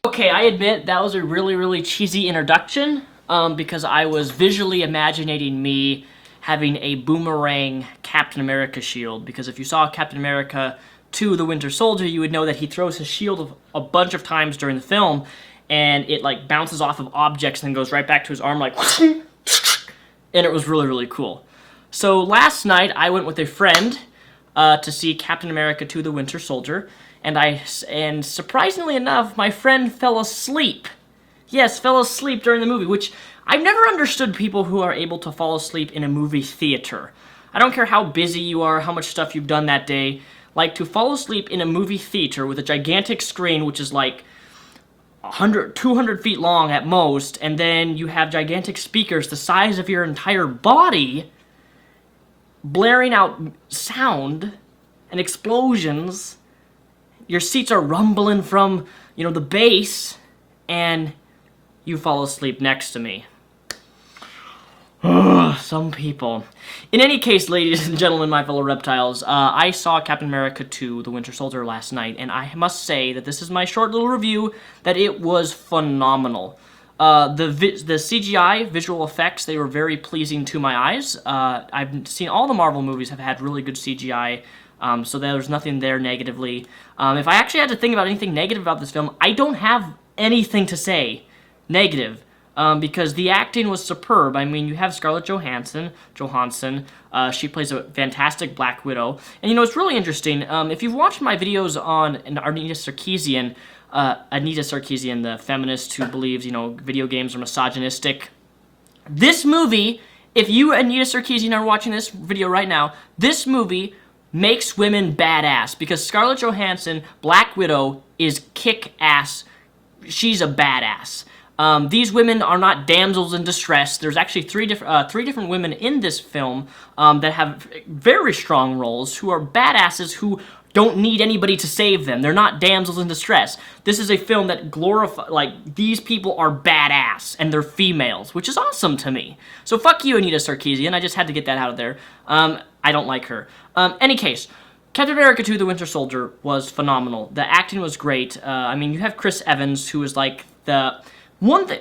Okay, I admit that was a really cheesy introduction, because I was visually imagining me having a boomerang Captain America shield, because if you saw Captain America 2: The Winter Soldier, you would know that he throws his shield a bunch of times during the film, and it like bounces off of objects and then goes right back to his arm like and it was really cool. So last night I went with a friend to see Captain America 2: The Winter Soldier, and surprisingly enough, my friend fell asleep. Yes, fell asleep during the movie, which I've never understood people who are able to fall asleep in a movie theater. I don't care how busy you are, how much stuff you've done that day, like to fall asleep in a movie theater with a gigantic screen, which is like 100, 200 feet long at most, and then you have gigantic speakers the size of your entire body blaring out sound and explosions. Your seats are rumbling from, the bass, and you fall asleep next to me. Some people. In any case, ladies and gentlemen, my fellow reptiles, I saw Captain America 2: The Winter Soldier last night, and I must say that this is my short little review, that it was phenomenal. The CGI, visual effects, they were very pleasing to my eyes. I've seen all the Marvel movies have had really good CGI, so there's nothing there negatively. If I actually had to think about anything negative about this film, I don't have anything to say negative. Because the acting was superb. I mean, you have Scarlett Johansson. She plays a fantastic Black Widow. And, it's really interesting. If you've watched my videos on Anita Sarkeesian, the feminist who believes, video games are misogynistic. This movie, if you, Anita Sarkeesian, are watching this video right now, this movie makes women badass. Because Scarlett Johansson, Black Widow, is kick-ass. She's a badass. These women are not damsels in distress. There's actually three different women in this film that have very strong roles, who are badasses who don't need anybody to save them. They're not damsels in distress. This is a film that glorifies, these people are badass, and they're females, which is awesome to me. So fuck you, Anita Sarkeesian. I just had to get that out of there. I don't like her. Any case, Captain America 2: The Winter Soldier was phenomenal. The acting was great. I mean, you have Chris Evans, who is like the... One thing,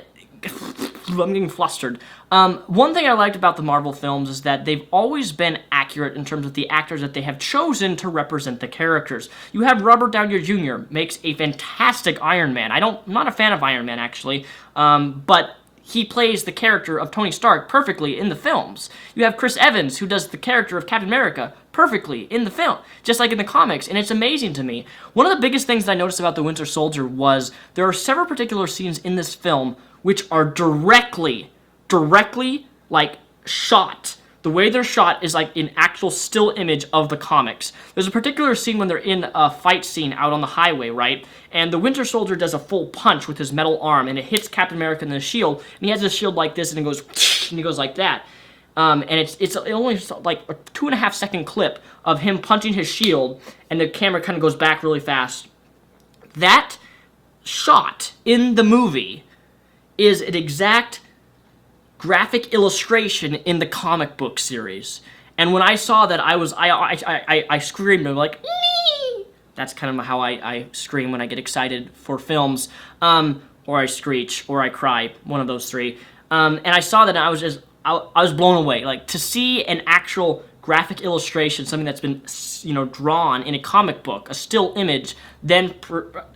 I'm getting flustered. One thing I liked about the Marvel films is that they've always been accurate in terms of the actors that they have chosen to represent the characters. You have Robert Downey Jr. makes a fantastic Iron Man. I'm not a fan of Iron Man, actually, but he plays the character of Tony Stark perfectly in the films. You have Chris Evans, who does the character of Captain America perfectly in the film, just like in the comics, and it's amazing to me. One of the biggest things that I noticed about The Winter Soldier was there are several particular scenes in this film which are directly, shot. The way they're shot is like an actual still image of the comics. There's a particular scene when they're in a fight scene out on the highway, right? And the Winter Soldier does a full punch with his metal arm, and it hits Captain America in the shield, and he has his shield like this, and it goes, and he goes like that. And it's only like a 2.5 second clip of him punching his shield, and the camera kind of goes back really fast. That shot in the movie is an exact graphic illustration in the comic book series. And when I saw that, I screamed. I'm like, nee! That's kind of how I scream when I get excited for films, or I screech, or I cry, one of those three. And I saw that, and I was blown away. Like, to see an actual graphic illustration, something that's been, drawn in a comic book, a still image, then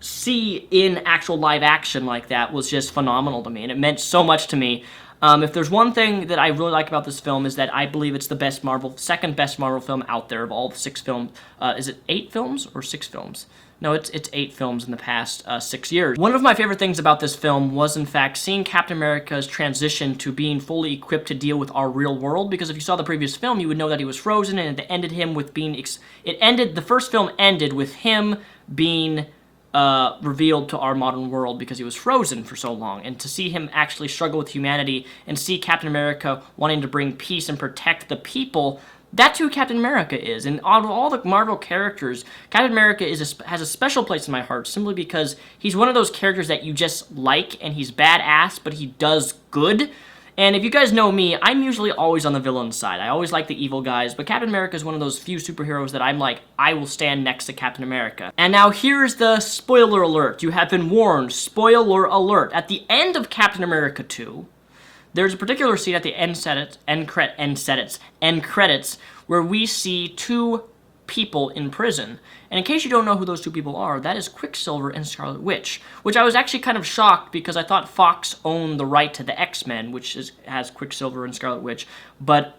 see in actual live action like that was just phenomenal to me, and it meant so much to me. If there's one thing that I really like about this film is that I believe it's the second best Marvel film out there of all the 6 films. Is it 8 films or 6 films? No, it's 8 films in the past 6 years. One of my favorite things about this film was, in fact, seeing Captain America's transition to being fully equipped to deal with our real world, because if you saw the previous film, you would know that he was frozen, and it ended him with being... the first film ended with him being revealed to our modern world because he was frozen for so long. And to see him actually struggle with humanity and see Captain America wanting to bring peace and protect the people, That's who Captain America is. And out of all the Marvel characters, Captain America has a special place in my heart simply because he's one of those characters that you just like, and he's badass, but he does good. And if you guys know me, I'm usually always on the villain side. I always like the evil guys, but Captain America is one of those few superheroes that I'm like, I will stand next to Captain America. And now here's the spoiler alert. You have been warned. Spoiler alert. At the end of Captain America 2, there's a particular scene at the end credits where we see two people in prison. And in case you don't know who those two people are, that is Quicksilver and Scarlet Witch, which I was actually kind of shocked because I thought Fox owned the right to the X-Men, which has Quicksilver and Scarlet Witch. But,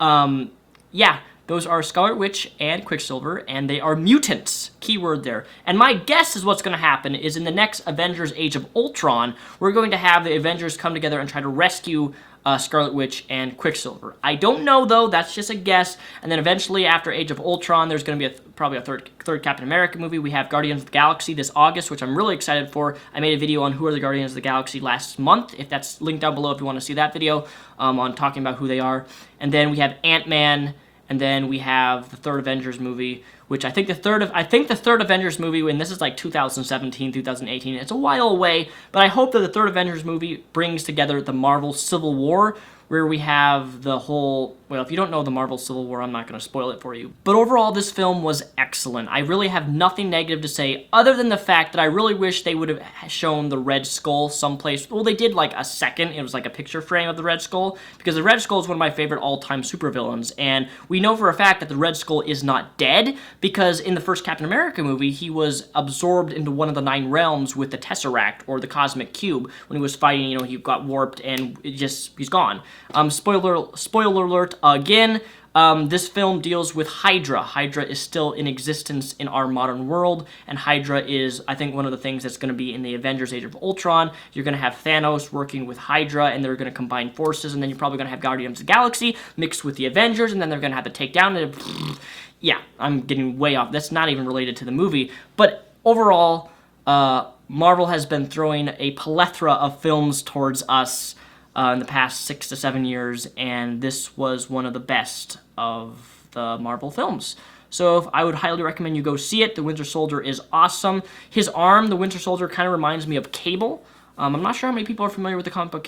yeah, those are Scarlet Witch and Quicksilver, and they are mutants. Keyword there. And my guess is what's going to happen is in the next Avengers Age of Ultron, we're going to have the Avengers come together and try to rescue Scarlet Witch and Quicksilver. I don't know, though. That's just a guess. And then eventually, after Age of Ultron, there's going to be probably a third Captain America movie. We have Guardians of the Galaxy this August, which I'm really excited for. I made a video on who are the Guardians of the Galaxy last month. If that's linked down below if you want to see that video on talking about who they are. And then we have Ant-Man. And then we have the third Avengers movie, which I think the third Avengers movie, and this is like 2017, 2018, it's a while away, but I hope that the third Avengers movie brings together the Marvel Civil War, where we have the whole, well, if you don't know the Marvel Civil War, I'm not going to spoil it for you. But overall, this film was excellent. I really have nothing negative to say, other than the fact that I really wish they would have shown the Red Skull someplace. Well, they did like a second. It was like a picture frame of the Red Skull, because the Red Skull is one of my favorite all-time supervillains, and we know for a fact that the Red Skull is not dead, because in the first Captain America movie, he was absorbed into one of the 9 realms with the Tesseract, or the Cosmic Cube. When he was fighting, you know, he got warped, and he's gone. Spoiler alert again. This film deals with Hydra. Hydra is still in existence in our modern world, and Hydra is, I think, one of the things that's going to be in the Avengers Age of Ultron. You're going to have Thanos working with Hydra, and they're going to combine forces, and then you're probably going to have Guardians of the Galaxy mixed with the Avengers, and then they're going to have to take down the... Yeah, I'm getting way off. That's not even related to the movie. But overall, Marvel has been throwing a plethora of films towards us in the past 6 to 7 years, and this was one of the best of the Marvel films. So I would highly recommend you go see it. The Winter Soldier is awesome. His arm, the Winter Soldier, kind of reminds me of Cable. I'm not sure how many people are familiar with the comic book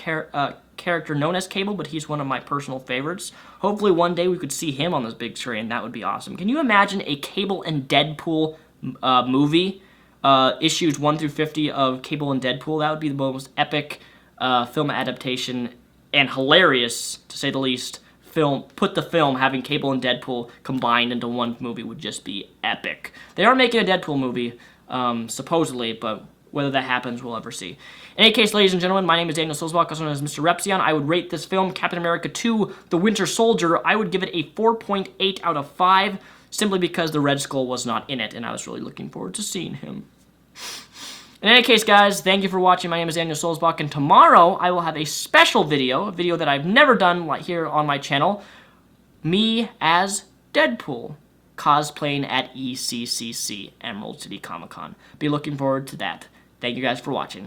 character known as Cable, but he's one of my personal favorites. Hopefully one day we could see him on this big screen. That would be awesome. Can you imagine a Cable and Deadpool movie? Issues 1 through 50 of Cable and Deadpool. That would be the most epic film adaptation and hilarious, to say the least, put the film having Cable and Deadpool combined into one movie would just be epic. They are making a Deadpool movie, supposedly, but whether that happens, we'll ever see. In any case, ladies and gentlemen, my name is Daniel Silsbach, also known as Mr. Repzion. I would rate this film, Captain America 2, The Winter Soldier, I would give it a 4.8 out of 5, simply because the Red Skull was not in it, and I was really looking forward to seeing him. In any case, guys, thank you for watching. My name is Daniel Silsbach, and tomorrow I will have a special video, a video that I've never done here on my channel, me as Deadpool, cosplaying at ECCC, Emerald City Comic Con. Be looking forward to that. Thank you guys for watching.